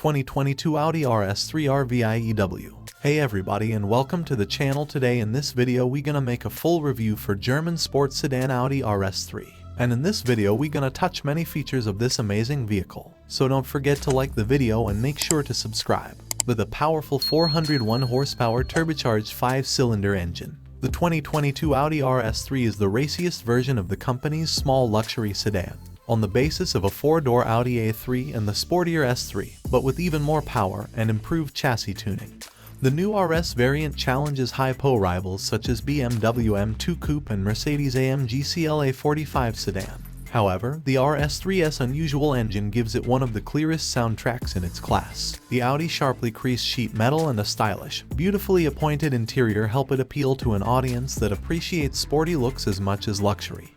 2022 Audi RS3 RVIEW. Hey everybody and welcome to the channel. Today in this video we gonna make a full review for German sports sedan Audi RS3. And in this video we gonna touch many features of this amazing vehicle. So don't forget to like the video and make sure to subscribe. With a powerful 401 horsepower turbocharged 5-cylinder engine, the 2022 Audi RS3 is the raciest version of the company's small luxury sedan, on the basis of a 4-door Audi A3 and the sportier S3, but with even more power and improved chassis tuning. The new RS variant challenges hypo rivals such as BMW M2 Coupe and Mercedes-AMG CLA45 sedan. However, the RS3's unusual engine gives it one of the clearest soundtracks in its class. The Audi sharply creased sheet metal and a stylish, beautifully appointed interior help it appeal to an audience that appreciates sporty looks as much as luxury.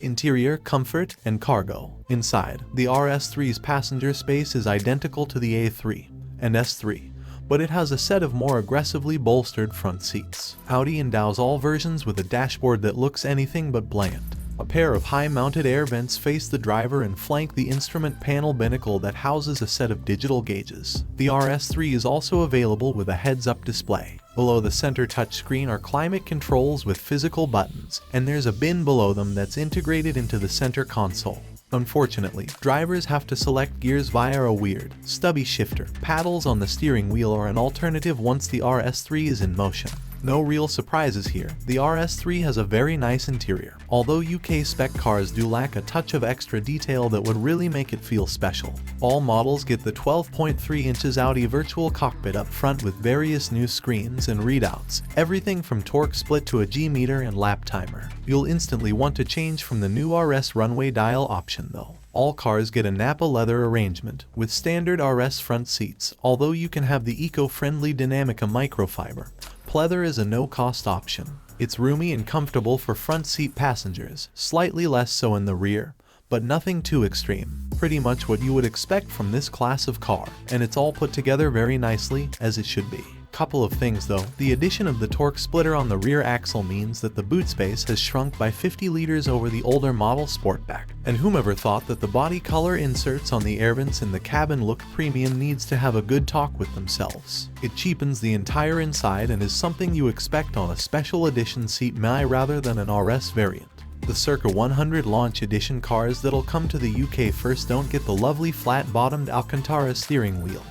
Interior, comfort, and cargo. Inside, the RS3's passenger space is identical to the A3 and S3, but it has a set of more aggressively bolstered front seats. Audi endows all versions with a dashboard that looks anything but bland. A pair of high-mounted air vents face the driver and flank the instrument panel binnacle that houses a set of digital gauges. The RS3 is also available with a heads-up display. Below the center touchscreen are climate controls with physical buttons, and there's a bin below them that's integrated into the center console. Unfortunately, drivers have to select gears via a weird, stubby shifter. Paddles on the steering wheel are an alternative once the RS3 is in motion. No real surprises here, the RS3 has a very nice interior, although UK spec cars do lack a touch of extra detail that would really make it feel special. All models get the 12.3 inches Audi virtual cockpit up front with various new screens and readouts, everything from torque split to a G-meter and lap timer. You'll instantly want to change from the new RS runway dial option though. All cars get a Nappa leather arrangement with standard RS front seats, although you can have the eco-friendly Dynamica microfiber. Pleather is a no-cost option. It's roomy and comfortable for front seat passengers, slightly less so in the rear, but nothing too extreme. Pretty much what you would expect from this class of car, and it's all put together very nicely, as it should be. Couple of things though, the addition of the torque splitter on the rear axle means that the boot space has shrunk by 50 liters over the older model Sportback. And whomever thought that the body color inserts on the air vents in the cabin look premium needs to have a good talk with themselves. It cheapens the entire inside and is something you expect on a special edition Seat Mi rather than an RS variant. The circa 100 launch edition cars that'll come to the UK first don't get the lovely flat-bottomed Alcantara steering wheel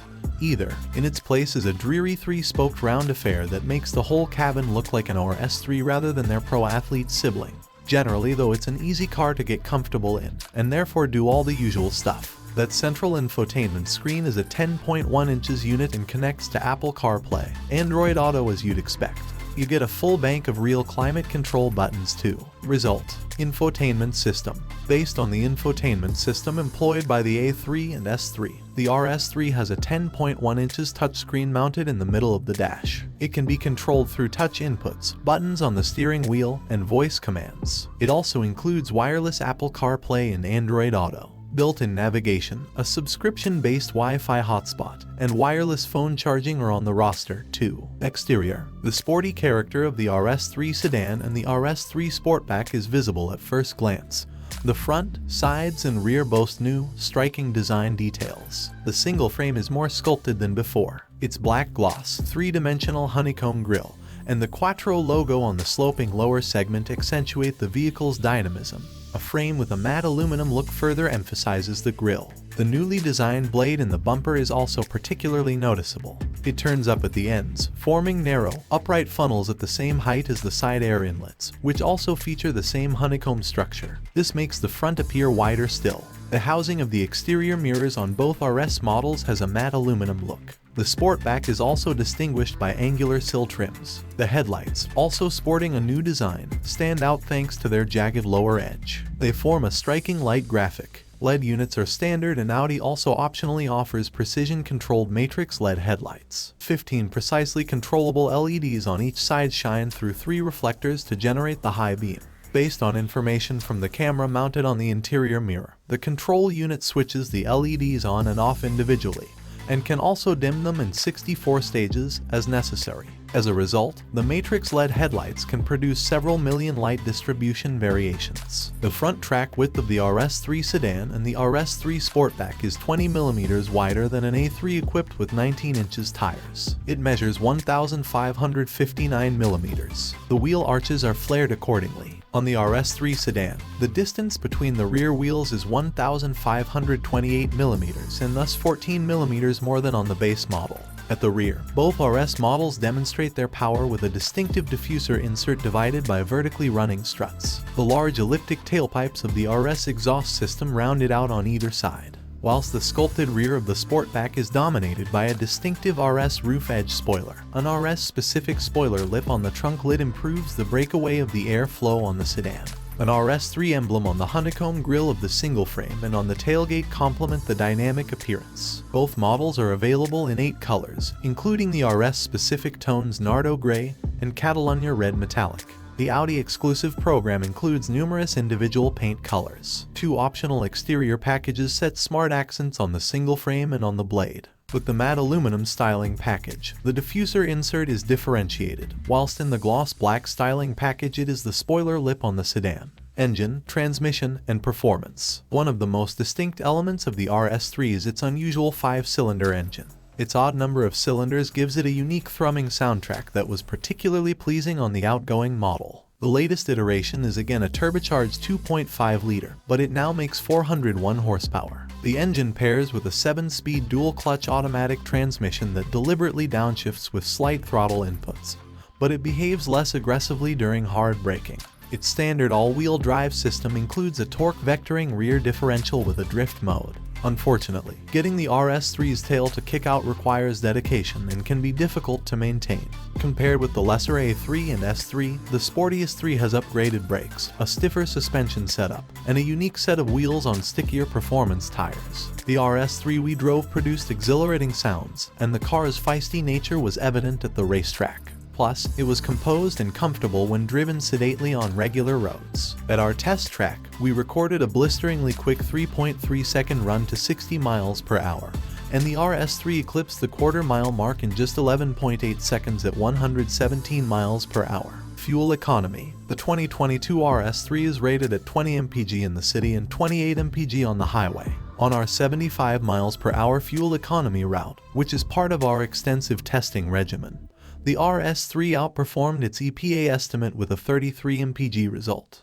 either. In its place is a dreary 3-spoked round affair that makes the whole cabin look like an RS3 rather than their Pro Athlete sibling. Generally though, it's an easy car to get comfortable in, and therefore do all the usual stuff. That central infotainment screen is a 10.1 inches unit and connects to Apple CarPlay, Android Auto as you'd expect. You get a full bank of real climate control buttons too. Result: infotainment system. Based on the infotainment system employed by the A3 and S3, the RS3 has a 10.1 inches touchscreen mounted in the middle of the dash. It can be controlled through touch inputs, buttons on the steering wheel, and voice commands. It also includes wireless Apple CarPlay and Android Auto, built-in navigation, a subscription-based Wi-Fi hotspot, and wireless phone charging are on the roster, too. Exterior. The sporty character of the RS3 sedan and the RS3 Sportback is visible at first glance. The front, sides, and rear boast new, striking design details. The single frame is more sculpted than before. Its black gloss, 3-dimensional honeycomb grille, and the Quattro logo on the sloping lower segment accentuate the vehicle's dynamism. A frame with a matte aluminum look further emphasizes the grille. The newly designed blade in the bumper is also particularly noticeable. It turns up at the ends, forming narrow, upright funnels at the same height as the side air inlets, which also feature the same honeycomb structure. This makes the front appear wider still. The housing of the exterior mirrors on both RS models has a matte aluminum look. The Sportback is also distinguished by angular sill trims. The headlights, also sporting a new design, stand out thanks to their jagged lower edge. They form a striking light graphic, LED units are standard, and Audi also optionally offers precision-controlled matrix LED headlights. 15 precisely controllable LEDs on each side shine through 3 reflectors to generate the high beam. Based on information from the camera mounted on the interior mirror, the control unit switches the LEDs on and off individually, and can also dim them in 64 stages as necessary. As a result, the matrix LED headlights can produce several million light distribution variations. The front track width of the RS3 sedan and the RS3 Sportback is 20 mm wider than an A3 equipped with 19 inches tires. It measures 1,559 mm. The wheel arches are flared accordingly. On the RS3 sedan, the distance between the rear wheels is 1,528 mm and thus 14 mm more than on the base model. At the rear, both RS models demonstrate their power with a distinctive diffuser insert divided by vertically running struts. The large elliptic tailpipes of the RS exhaust system round it out on either side, whilst the sculpted rear of the Sportback is dominated by a distinctive RS roof edge spoiler. An RS-specific spoiler lip on the trunk lid improves the breakaway of the airflow on the sedan. An RS3 emblem on the honeycomb grille of the single frame and on the tailgate complement the dynamic appearance. Both models are available in 8 colors, including the RS-specific tones Nardo Gray and Catalunya Red Metallic. The Audi exclusive program includes numerous individual paint colors. 2 optional exterior packages set smart accents on the single frame and on the blade. With the matte aluminum styling package, the diffuser insert is differentiated, whilst in the gloss black styling package it is the spoiler lip on the sedan. Engine, transmission, and performance. One of the most distinct elements of the RS3 is its unusual 5-cylinder engine. Its odd number of cylinders gives it a unique thrumming soundtrack that was particularly pleasing on the outgoing model. The latest iteration is again a turbocharged 2.5-liter, but it now makes 401 horsepower. The engine pairs with a 7-speed dual-clutch automatic transmission that deliberately downshifts with slight throttle inputs, but it behaves less aggressively during hard braking. Its standard all-wheel drive system includes a torque vectoring rear differential with a drift mode. Unfortunately, getting the RS3's tail to kick out requires dedication and can be difficult to maintain. Compared with the lesser A3 and S3, the sporty S3 has upgraded brakes, a stiffer suspension setup, and a unique set of wheels on stickier performance tires. The RS3 we drove produced exhilarating sounds, and the car's feisty nature was evident at the racetrack. Plus, it was composed and comfortable when driven sedately on regular roads. At our test track, we recorded a blisteringly quick 3.3-second run to 60 miles per hour, and the RS3 eclipsed the quarter-mile mark in just 11.8 seconds at 117 miles per hour. Fuel economy. The 2022 RS3 is rated at 20 mpg in the city and 28 mpg on the highway. On our 75 miles per hour fuel economy route, which is part of our extensive testing regimen, the RS3 outperformed its EPA estimate with a 33 mpg result.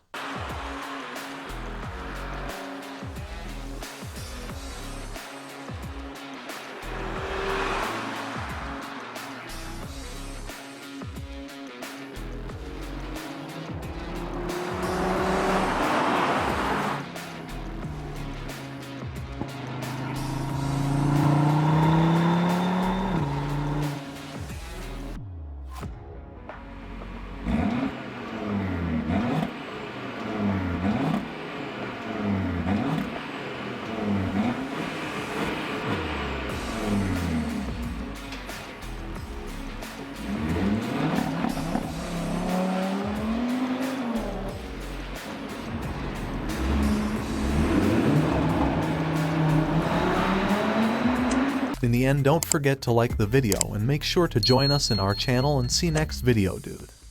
In the end, don't forget to like the video and make sure to join us in our channel and see next video, dude.